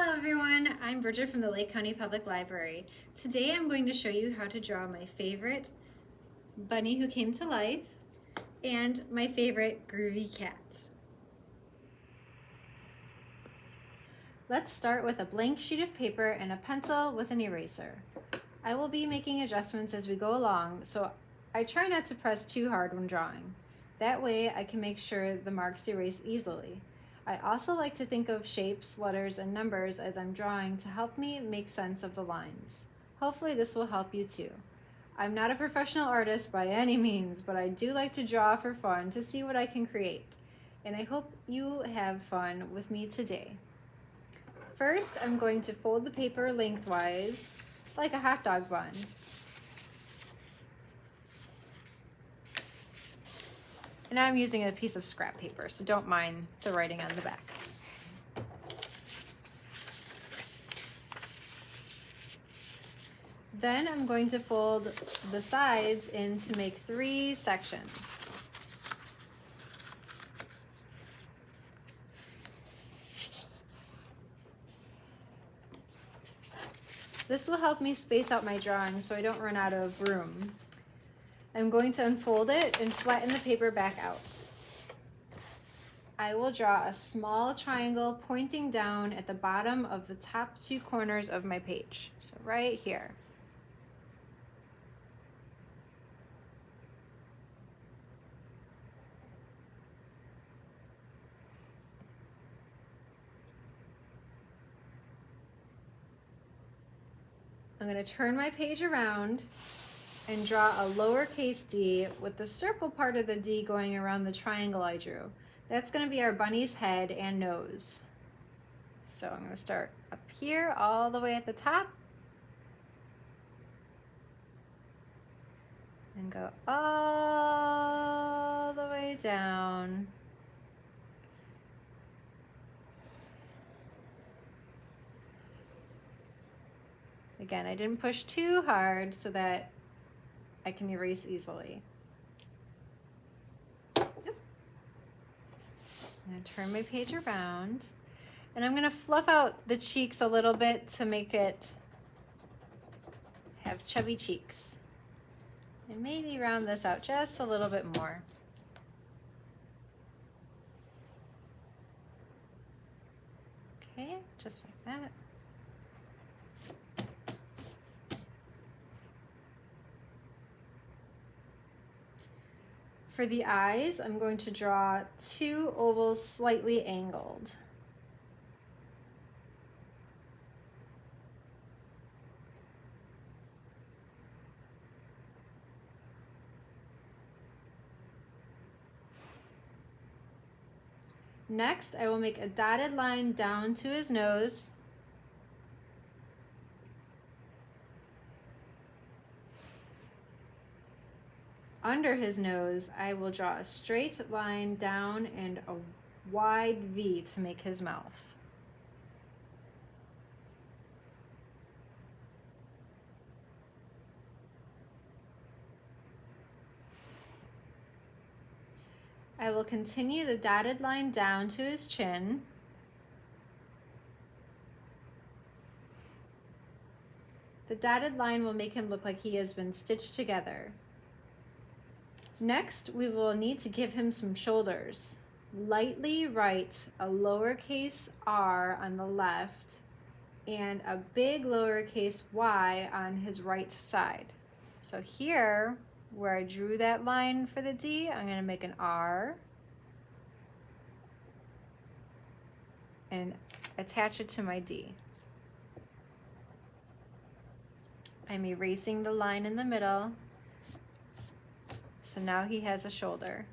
Hello everyone, I'm Bridget from the Lake County Public Library. Today I'm going to show you how to draw my favorite bunny who came to life and my favorite groovy cat. Let's start with a blank sheet of paper and a pencil with an eraser. I will be making adjustments as we go along, so I try not to press too hard when drawing. That way I can make sure the marks erase easily. I also like to think of shapes, letters, and numbers as I'm drawing to help me make sense of the lines. Hopefully this will help you too. I'm not a professional artist by any means, but I do like to draw for fun to see what I can create. And I hope you have fun with me today. First, I'm going to fold the paper lengthwise like a hot dog bun. And I'm using a piece of scrap paper, so don't mind the writing on the back. Then I'm going to fold the sides in to make 3 sections. This will help me space out my drawing so I don't run out of room. I'm going to unfold it and flatten the paper back out. I will draw a small triangle pointing down at the bottom of the top 2 corners of my page. So right here. I'm going to turn my page around and draw a lowercase d with the circle part of the D going around the triangle I drew. That's going to be our bunny's head and nose. So I'm going to start up here all the way at the top and go all the way down. Again, I didn't push too hard so that I can erase easily. I'm going to turn my page around and I'm going to fluff out the cheeks a little bit to make it have chubby cheeks. And maybe round this out just a little bit more. Okay, just like that. For the eyes, I'm going to draw 2 ovals slightly angled. Next, I will make a dotted line down to his nose. Under his nose, I will draw a straight line down and a wide V to make his mouth. I will continue the dotted line down to his chin. The dotted line will make him look like he has been stitched together. Next, we will need to give him some shoulders. Lightly write a lowercase r on the left and a big lowercase y on his right side. So here, where I drew that line for the D, I'm going to make an R and attach it to my D. I'm erasing the line in the middle. So now he has a shoulder.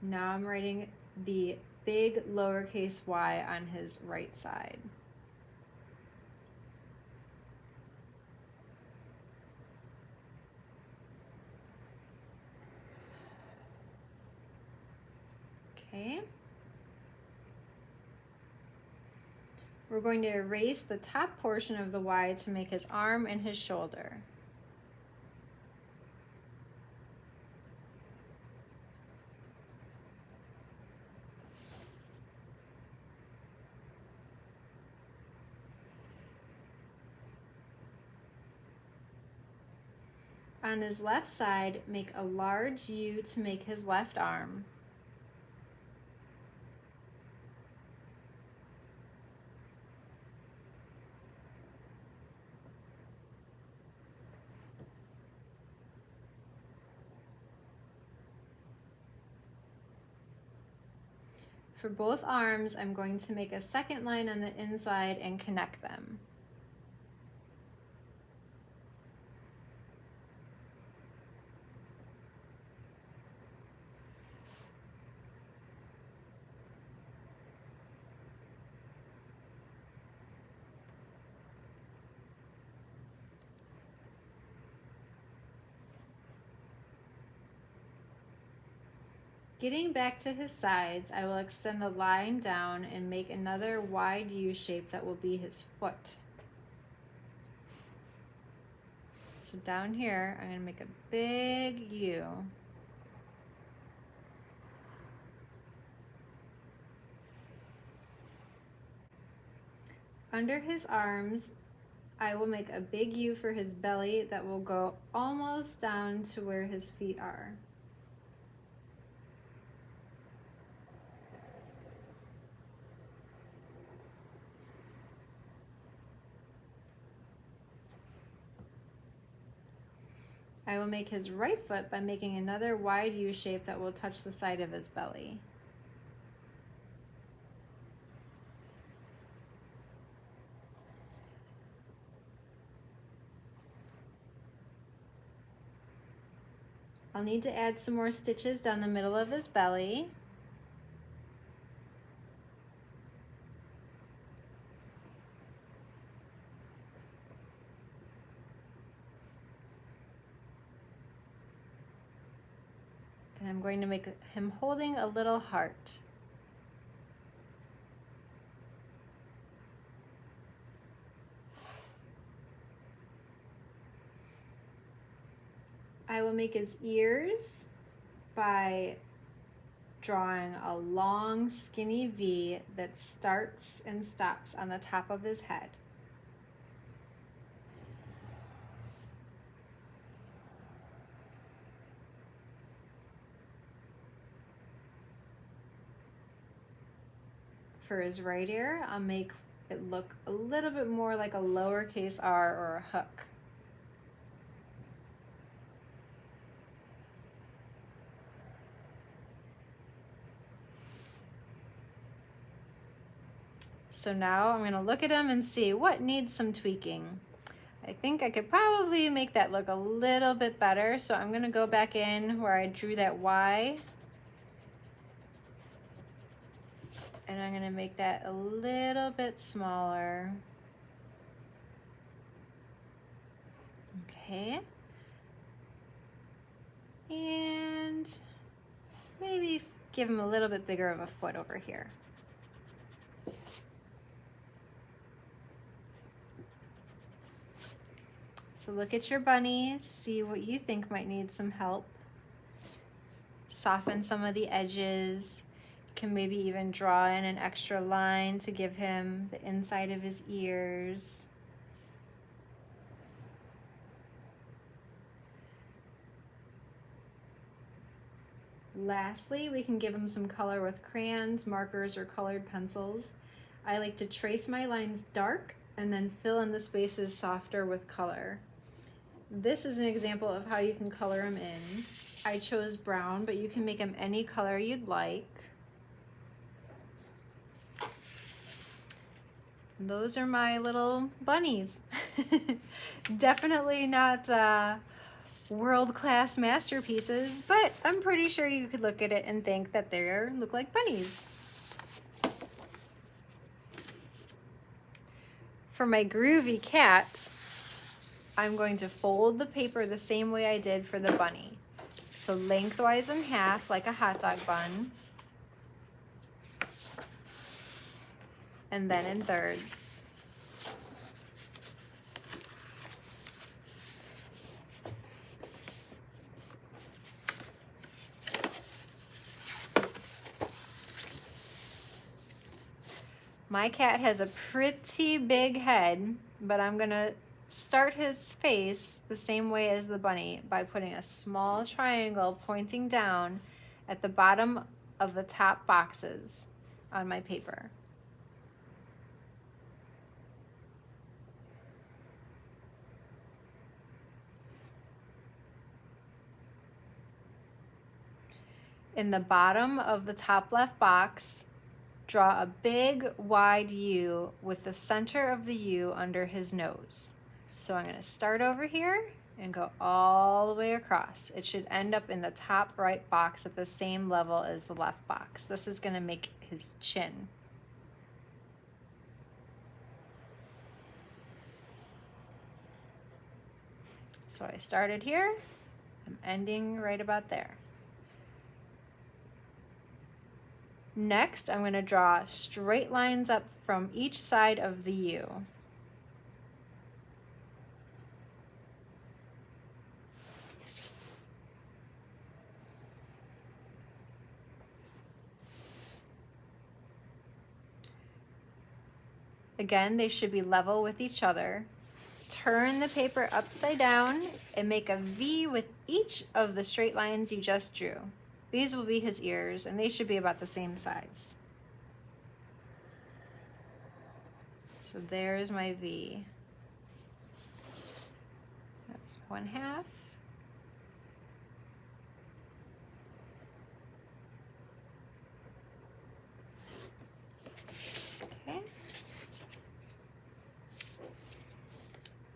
Now I'm writing the big lowercase y on his right side. Okay. We're going to erase the top portion of the Y to make his arm and his shoulder. On his left side, make a large U to make his left arm. For both arms, I'm going to make a second line on the inside and connect them. Getting back to his sides, I will extend the line down and make another wide U shape that will be his foot. So down here, I'm going to make a big U. Under his arms, I will make a big U for his belly that will go almost down to where his feet are. I will make his right foot by making another wide U shape that will touch the side of his belly. I'll need to add some more stitches down the middle of his belly. And I'm going to make him holding a little heart. I will make his ears by drawing a long skinny V that starts and stops on the top of his head. For his right ear, I'll make it look a little bit more like a lowercase r or a hook. So now I'm going to look at him and see what needs some tweaking. I think I could probably make that look a little bit better, so I'm going to go back in where I drew that Y. And I'm going to make that a little bit smaller. Okay. And maybe give him a little bit bigger of a foot over here. So look at your bunny, see what you think might need some help. Soften some of the edges. You can maybe even draw in an extra line to give him the inside of his ears. Lastly, we can give him some color with crayons, markers, or colored pencils. I like to trace my lines dark and then fill in the spaces softer with color. This is an example of how you can color him in. I chose brown, but you can make him any color you'd like. Those are my little bunnies. Definitely not world-class masterpieces, but I'm pretty sure you could look at it and think that they look like bunnies. For my groovy cat, I'm going to fold the paper the same way I did for the bunny. So lengthwise in half, like a hot dog bun. and then in thirds. My cat has a pretty big head, but I'm gonna start his face the same way as the bunny by putting a small triangle pointing down at the bottom of the top boxes on my paper. In the bottom of the top left box, draw a big wide U with the center of the U under his nose. So I'm going to start over here and go all the way across. It should end up in the top right box at the same level as the left box. This is going to make his chin. So I started here, I'm ending right about there. Next, I'm going to draw straight lines up from each side of the U. Again, they should be level with each other. Turn the paper upside down and make a V with each of the straight lines you just drew. These will be his ears, and they should be about the same size. So there's my V. That's 1/2. Okay.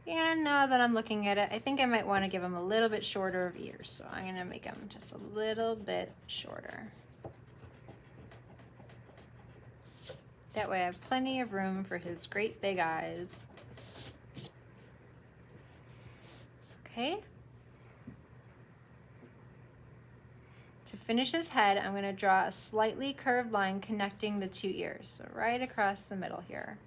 And now that I'm looking at it, I think I might want to give him a little bit shorter of ears. So I'm going to make him just a little bit shorter. That way I have plenty of room for his great big eyes. Okay. To finish his head, I'm going to draw a slightly curved line connecting the two ears. So right across the middle here.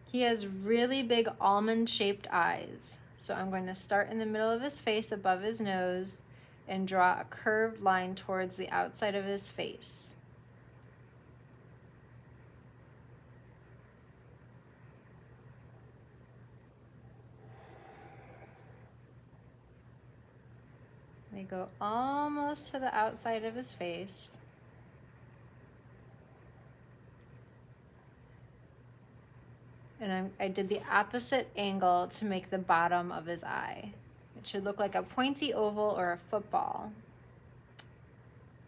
He has really big almond-shaped eyes. So I'm going to start in the middle of his face above his nose and draw a curved line towards the outside of his face. They go almost to the outside of his face. And I did the opposite angle to make the bottom of his eye. It should look like a pointy oval or a football.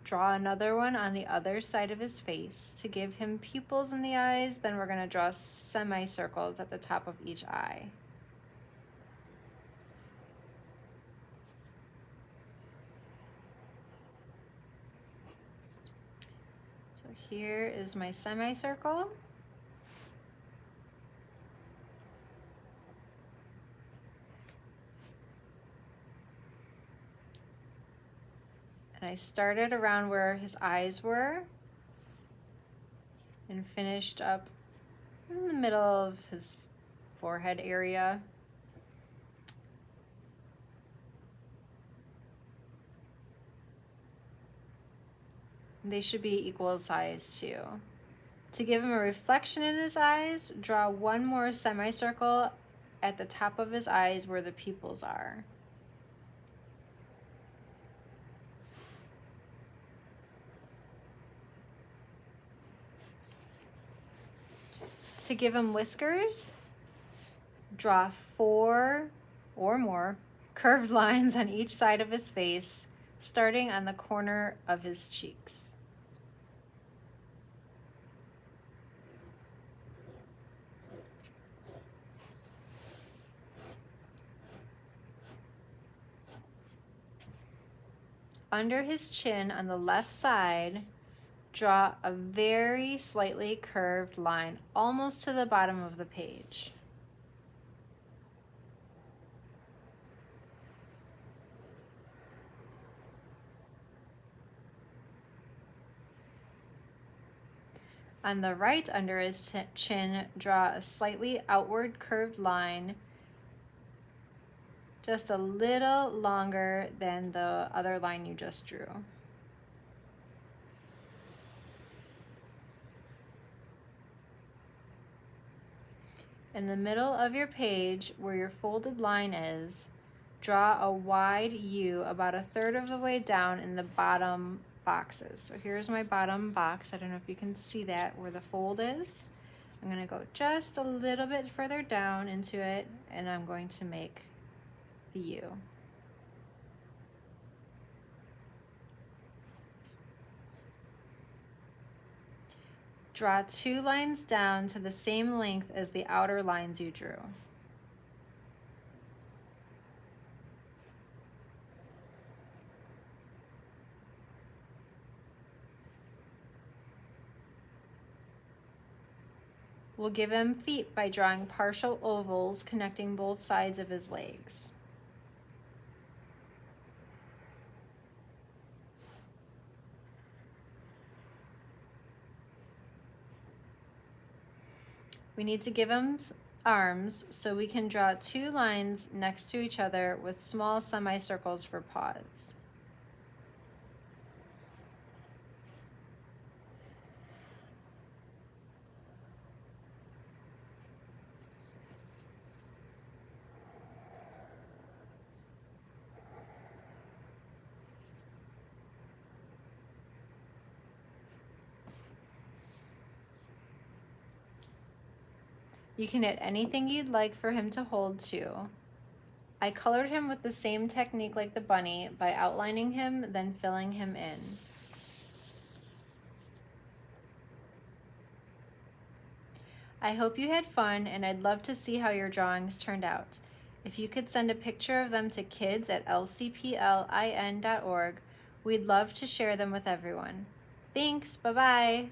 Draw another one on the other side of his face to give him pupils in the eyes. Then we're going to draw semicircles at the top of each eye. So here is my semicircle. And I started around where his eyes were and finished up in the middle of his forehead area. They should be equal size too. To give him a reflection in his eyes, draw one more semicircle at the top of his eyes where the pupils are. To give him whiskers, draw 4 or more curved lines on each side of his face, starting on the corner of his cheeks. Under his chin on the left side, draw a very slightly curved line almost to the bottom of the page. On the right under his chin, draw a slightly outward curved line, just a little longer than the other line you just drew. In the middle of your page, where your folded line is, draw a wide U about a third of the way down in the bottom boxes. So here's my bottom box. I don't know if you can see that where the fold is. I'm going to go just a little bit further down into it, and I'm going to make the U. Draw 2 lines down to the same length as the outer lines you drew. We'll give him feet by drawing partial ovals connecting both sides of his legs. We need to give him arms, so we can draw 2 lines next to each other with small semicircles for paws. You can knit anything you'd like for him to hold to. I colored him with the same technique like the bunny by outlining him, then filling him in. I hope you had fun, and I'd love to see how your drawings turned out. If you could send a picture of them to kids@lcplin.org, we'd love to share them with everyone. Thanks, bye-bye.